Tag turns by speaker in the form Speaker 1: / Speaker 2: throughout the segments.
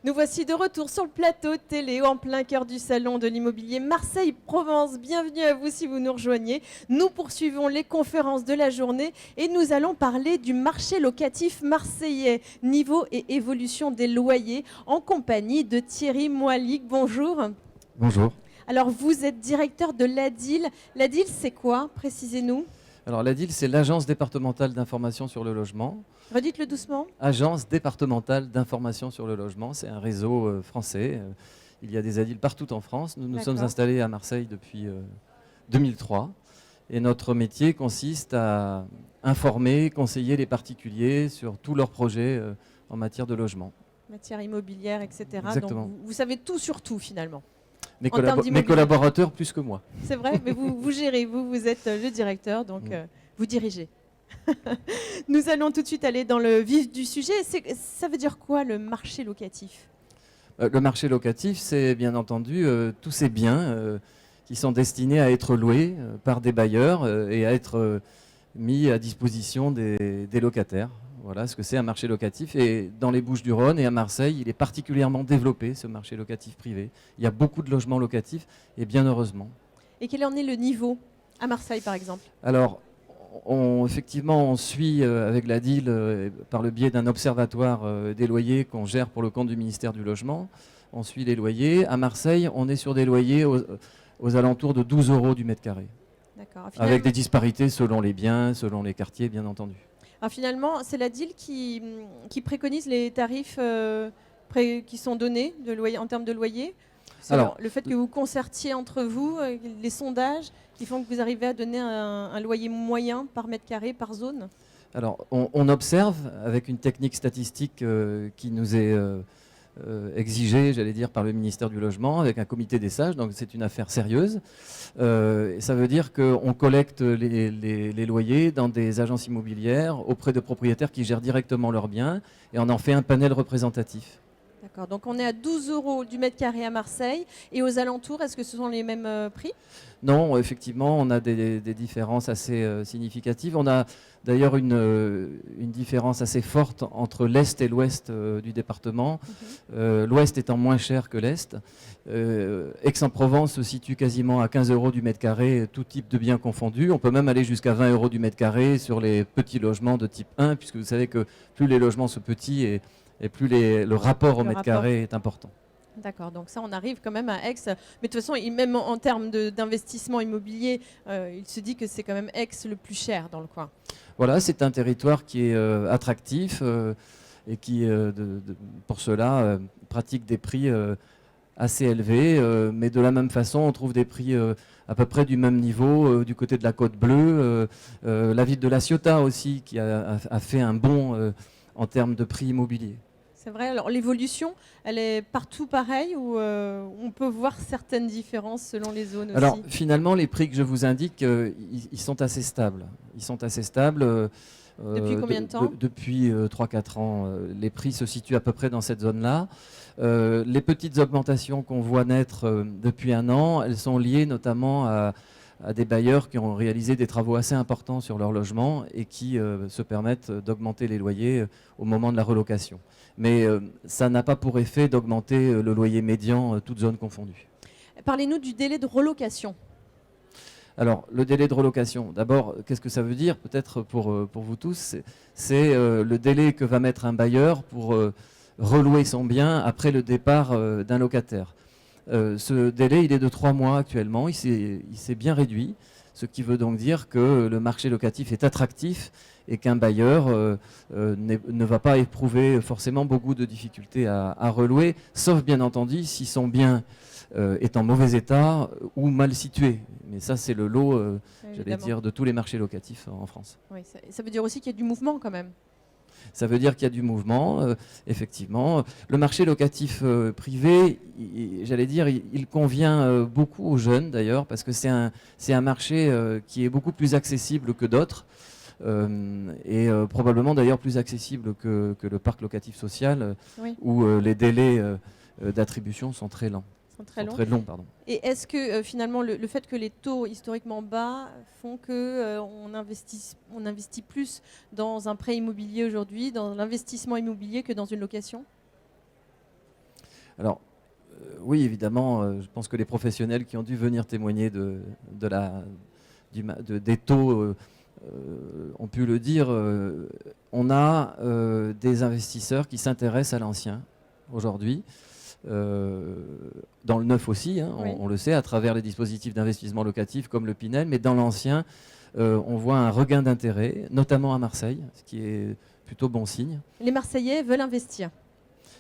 Speaker 1: Nous voici de retour sur le plateau télé en plein cœur du salon de l'immobilier Marseille-Provence. Bienvenue à vous si vous nous rejoignez. Nous poursuivons les conférences de la journée et nous allons parler du marché locatif marseillais, niveau et évolution des loyers en compagnie de Thierry Moilic. Bonjour.
Speaker 2: Bonjour.
Speaker 1: Alors vous êtes directeur de l'ADIL. L'ADIL c'est quoi? Précisez-nous.
Speaker 2: Alors l'ADIL, c'est l'Agence départementale d'information sur le logement.
Speaker 1: Redites-le doucement.
Speaker 2: Agence départementale d'information sur le logement, c'est un réseau français. Il y a des ADIL partout en France. Nous nous sommes installés à Marseille depuis 2003. Et notre métier consiste à informer, conseiller les particuliers sur tous leurs projets en matière de logement.
Speaker 1: Matière immobilière, etc.
Speaker 2: Exactement.
Speaker 1: Donc vous savez tout sur tout finalement.
Speaker 2: Mes collaborateurs plus que moi.
Speaker 1: C'est vrai, mais vous gérez, vous êtes le directeur, donc vous dirigez. Nous allons tout de suite aller dans le vif du sujet. Ça veut dire quoi le marché locatif?
Speaker 2: Le marché locatif, c'est bien entendu tous ces biens qui sont destinés à être loués par des bailleurs et à être mis à disposition des locataires. Voilà ce que c'est un marché locatif. Et dans les Bouches-du-Rhône et à Marseille, il est particulièrement développé, ce marché locatif privé. Il y a beaucoup de logements locatifs, et bien heureusement.
Speaker 1: Et quel en est le niveau à Marseille, par exemple?
Speaker 2: Alors, effectivement, on suit avec l'ADIL, par le biais d'un observatoire des loyers qu'on gère pour le compte du ministère du Logement. On suit les loyers. À Marseille, on est sur des loyers aux alentours de 12 € du mètre carré.
Speaker 1: D'accord.
Speaker 2: Avec des disparités selon les biens, selon les quartiers, bien entendu.
Speaker 1: Alors finalement, c'est l'ADIL qui préconise les tarifs qui sont donnés en termes de loyer. Alors, le fait que vous concertiez entre vous, les sondages qui font que vous arrivez à donner un loyer moyen par mètre carré, par zone.
Speaker 2: Alors, on observe avec une technique statistique qui nous est exigée, j'allais dire, par le ministère du Logement, avec un comité des sages, donc c'est une affaire sérieuse. Ça veut dire qu'on collecte les loyers dans des agences immobilières auprès de propriétaires qui gèrent directement leurs biens et on en fait un panel représentatif.
Speaker 1: D'accord, donc on est à 12 € du mètre carré à Marseille et aux alentours, est-ce que ce sont les mêmes prix?
Speaker 2: Non, effectivement, on a des différences assez significatives. On a d'ailleurs une différence assez forte entre l'Est et l'Ouest du département, l'Ouest étant moins cher que l'Est. Aix-en-Provence se situe quasiment à 15 € du mètre carré, tout type de biens confondus. On peut même aller jusqu'à 20 € du mètre carré sur les petits logements de type 1, puisque vous savez que plus les logements sont petits et plus le rapport au mètre carré est important.
Speaker 1: D'accord, donc ça on arrive quand même à Aix, mais de toute façon même en termes d'investissement immobilier, il se dit que c'est quand même Aix le plus cher dans le coin.
Speaker 2: Voilà, c'est un territoire qui est attractif et qui pour cela pratique des prix assez élevés, mais de la même façon on trouve des prix à peu près du même niveau du côté de la Côte Bleue, la ville de La Ciotat aussi qui a fait un bond en termes de prix immobiliers.
Speaker 1: C'est vrai, alors l'évolution, elle est partout pareille ou on peut voir certaines différences selon les zones aussi?
Speaker 2: Alors finalement, les prix que je vous indique, ils sont assez stables. Ils sont assez stables.
Speaker 1: Depuis combien de temps?
Speaker 2: Depuis 3-4 ans. Les prix se situent à peu près dans cette zone-là. Les petites augmentations qu'on voit naître depuis un an, elles sont liées notamment à des bailleurs qui ont réalisé des travaux assez importants sur leur logement et qui se permettent d'augmenter les loyers au moment de la relocation. Mais ça n'a pas pour effet d'augmenter le loyer médian, toutes zones confondues.
Speaker 1: Parlez-nous du délai de relocation.
Speaker 2: Alors, le délai de relocation, d'abord, qu'est-ce que ça veut dire? Peut-être pour vous tous, c'est le délai que va mettre un bailleur pour relouer son bien après le départ d'un locataire. Ce délai, il est de 3 mois actuellement, il s'est bien réduit, ce qui veut donc dire que le marché locatif est attractif et qu'un bailleur ne va pas éprouver forcément beaucoup de difficultés à relouer, sauf bien entendu si son bien est en mauvais état ou mal situé. Mais ça, c'est le lot, j'allais dire, de tous les marchés locatifs en France.
Speaker 1: Oui, ça veut dire aussi qu'il y a du mouvement quand même.
Speaker 2: Ça veut dire qu'il y a du mouvement, effectivement. Le marché locatif privé, j'allais dire, il convient beaucoup aux jeunes d'ailleurs, parce que c'est un marché qui est beaucoup plus accessible que d'autres, et probablement d'ailleurs plus accessible que le parc locatif social,
Speaker 1: oui,
Speaker 2: où les délais d'attribution sont très lents.
Speaker 1: Très
Speaker 2: longs, pardon.
Speaker 1: Et est-ce que finalement le fait que les taux historiquement bas font qu'on investit plus dans un prêt immobilier aujourd'hui, dans l'investissement immobilier que dans une location?
Speaker 2: Alors, oui, évidemment, je pense que les professionnels qui ont dû venir témoigner des taux ont pu le dire. On a des investisseurs qui s'intéressent à l'ancien aujourd'hui. Dans le neuf aussi, hein,
Speaker 1: Oui.
Speaker 2: on le sait, à travers les dispositifs d'investissement locatif comme le Pinel, mais dans l'ancien, on voit un regain d'intérêt, notamment à Marseille, ce qui est plutôt bon signe.
Speaker 1: Les Marseillais veulent investir.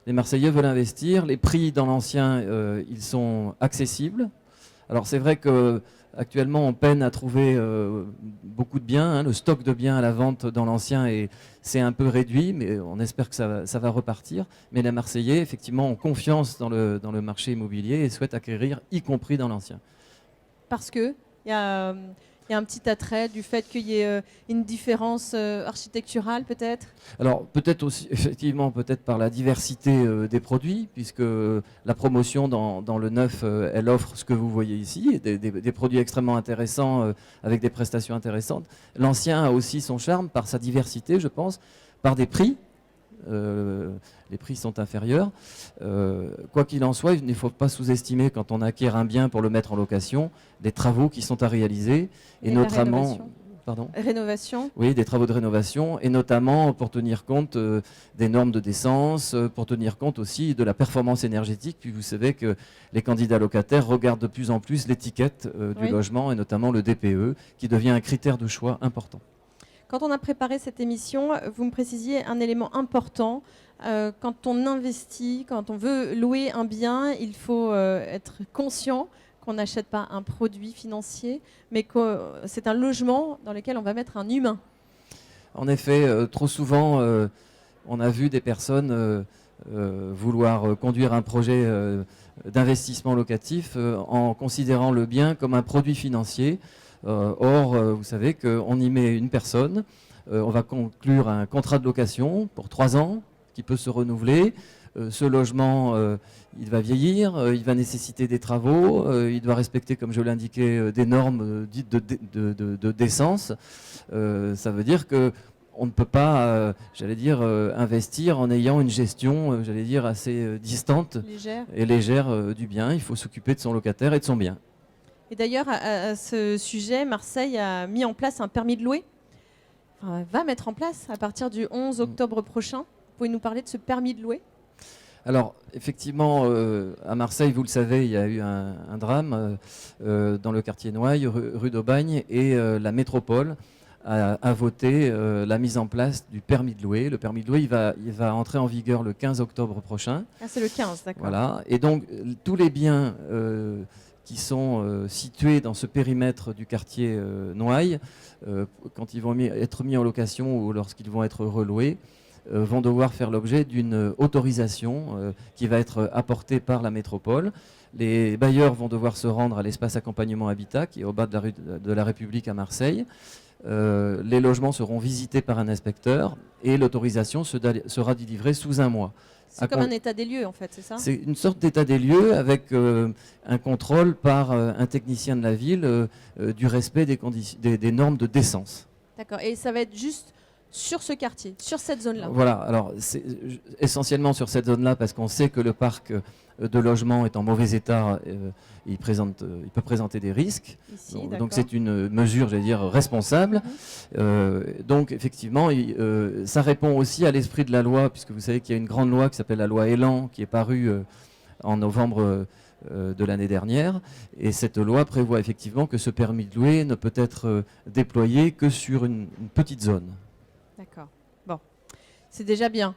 Speaker 2: Les Marseillais veulent investir, les prix dans l'ancien, ils sont accessibles. Alors c'est vrai qu'actuellement on peine à trouver beaucoup de biens, hein. Le stock de biens à la vente dans l'ancien c'est un peu réduit, mais on espère que ça va repartir. Mais les Marseillais, effectivement, ont confiance dans le marché immobilier et souhaitent acquérir, y compris dans l'ancien.
Speaker 1: Parce qu'il y a un petit attrait du fait qu'il y ait une différence architecturale peut-être.
Speaker 2: Alors peut-être aussi, effectivement, peut-être par la diversité des produits, puisque la promotion dans le neuf, elle offre ce que vous voyez ici, des produits extrêmement intéressants avec des prestations intéressantes. L'ancien a aussi son charme par sa diversité, je pense, par des prix. Les prix sont inférieurs. Quoi qu'il en soit, il ne faut pas sous-estimer quand on acquiert un bien pour le mettre en location, des travaux qui sont à réaliser, et notamment... Pardon ?
Speaker 1: Rénovation.
Speaker 2: Oui, des travaux de rénovation, et notamment pour tenir compte des normes de décence, pour tenir compte aussi de la performance énergétique. Puis vous savez que les candidats locataires regardent de plus en plus l'étiquette du logement, et notamment le DPE, qui devient un critère de choix important.
Speaker 1: Quand on a préparé cette émission, vous me précisiez un élément important. Quand on investit, quand on veut louer un bien, il faut être conscient qu'on n'achète pas un produit financier, mais que c'est un logement dans lequel on va mettre un humain.
Speaker 2: En effet, trop souvent, on a vu des personnes vouloir conduire un projet d'investissement locatif en considérant le bien comme un produit financier. Or, vous savez qu'on y met une personne, on va conclure un contrat de location pour 3 ans qui peut se renouveler. Ce logement, il va vieillir, il va nécessiter des travaux, il doit respecter, comme je l'indiquais, des normes dites de décence. Ça veut dire qu'on ne peut pas, investir en ayant une gestion, assez distante et légère du bien. Il faut s'occuper de son locataire et de son bien.
Speaker 1: Et d'ailleurs, à ce sujet, Marseille a mis en place un permis de louer. Enfin, va mettre en place à partir du 11 octobre prochain. Vous pouvez nous parler de ce permis de louer ?
Speaker 2: Alors, effectivement, à Marseille, vous le savez, il y a eu un drame dans le quartier Noailles, rue d'Aubagne, et la métropole a voté la mise en place du permis de louer. Le permis de louer, il va entrer en vigueur le 15 octobre prochain.
Speaker 1: Ah, c'est le 15, d'accord.
Speaker 2: Voilà. Et donc, tous les biens qui sont situés dans ce périmètre du quartier Noailles, quand ils vont être mis en location ou lorsqu'ils vont être reloués, vont devoir faire l'objet d'une autorisation qui va être apportée par la métropole. Les bailleurs vont devoir se rendre à l'espace accompagnement habitat qui est au bas de la rue de la République à Marseille. Les logements seront visités par un inspecteur et l'autorisation sera délivrée sous 1 mois.
Speaker 1: C'est comme un état des lieux, en fait, c'est ça ?
Speaker 2: C'est une sorte d'état des lieux avec un contrôle par un technicien de la ville du respect des normes de décence.
Speaker 1: D'accord. Et ça va être juste sur ce quartier, sur cette zone-là ?
Speaker 2: Voilà. Alors, c'est essentiellement sur cette zone-là parce qu'on sait que le parc de logement est en mauvais état. Il peut présenter des risques.
Speaker 1: Ici,
Speaker 2: donc c'est une mesure, responsable. Donc effectivement, ça répond aussi à l'esprit de la loi, puisque vous savez qu'il y a une grande loi qui s'appelle la loi Elan, qui est parue en novembre de l'année dernière. Et cette loi prévoit effectivement que ce permis de louer ne peut être déployé que sur une petite zone.
Speaker 1: D'accord. Bon, c'est déjà bien.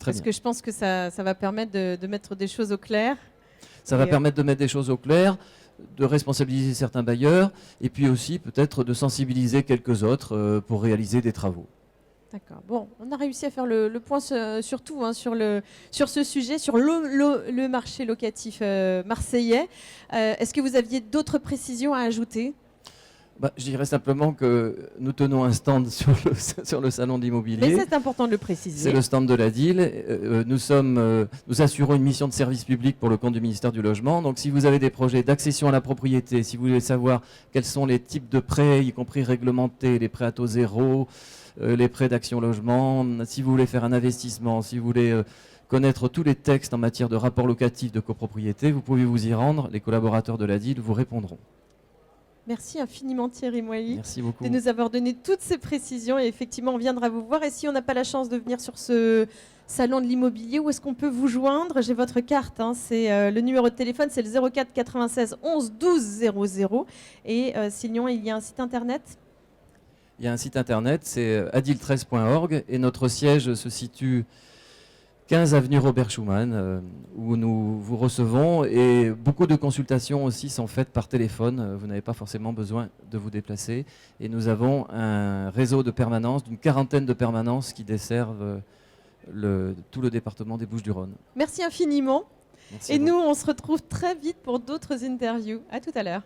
Speaker 2: Parce
Speaker 1: que je pense que ça va permettre de mettre des choses au clair.
Speaker 2: Ça va permettre de mettre des choses au clair, de responsabiliser certains bailleurs, et puis aussi peut-être de sensibiliser quelques autres pour réaliser des travaux.
Speaker 1: D'accord. Bon, on a réussi à faire le point sur tout, hein, sur ce sujet, sur le marché locatif marseillais. Est-ce que vous aviez d'autres précisions à ajouter ?
Speaker 2: Je dirais simplement que nous tenons un stand sur le salon d'immobilier.
Speaker 1: Mais c'est important de le préciser.
Speaker 2: C'est le stand de la DIL. Nous assurons une mission de service public pour le compte du ministère du Logement. Donc si vous avez des projets d'accession à la propriété, si vous voulez savoir quels sont les types de prêts, y compris réglementés, les prêts à taux zéro, les prêts d'action logement, si vous voulez faire un investissement, si vous voulez connaître tous les textes en matière de rapport locatif de copropriété, vous pouvez vous y rendre. Les collaborateurs de la DIL vous répondront.
Speaker 1: Merci infiniment Thierry Moilly
Speaker 2: Merci beaucoup.
Speaker 1: de nous avoir donné toutes ces précisions. Et effectivement, on viendra vous voir. Et si on n'a pas la chance de venir sur ce salon de l'immobilier, où est-ce qu'on peut vous joindre? J'ai votre carte. C'est le numéro de téléphone, c'est le 04 96 11 12 00. Et sinon, il y a un site internet.
Speaker 2: Il y a un site internet, c'est adil13.org et notre siège se situe 15 avenue Robert Schuman, où nous vous recevons, et beaucoup de consultations aussi sont faites par téléphone. Vous n'avez pas forcément besoin de vous déplacer. Et nous avons un réseau de permanence, d'une quarantaine de permanences qui desservent tout le département des Bouches-du-Rhône.
Speaker 1: Merci infiniment.
Speaker 2: Merci
Speaker 1: Et nous, on se retrouve très vite pour d'autres interviews. À tout à l'heure.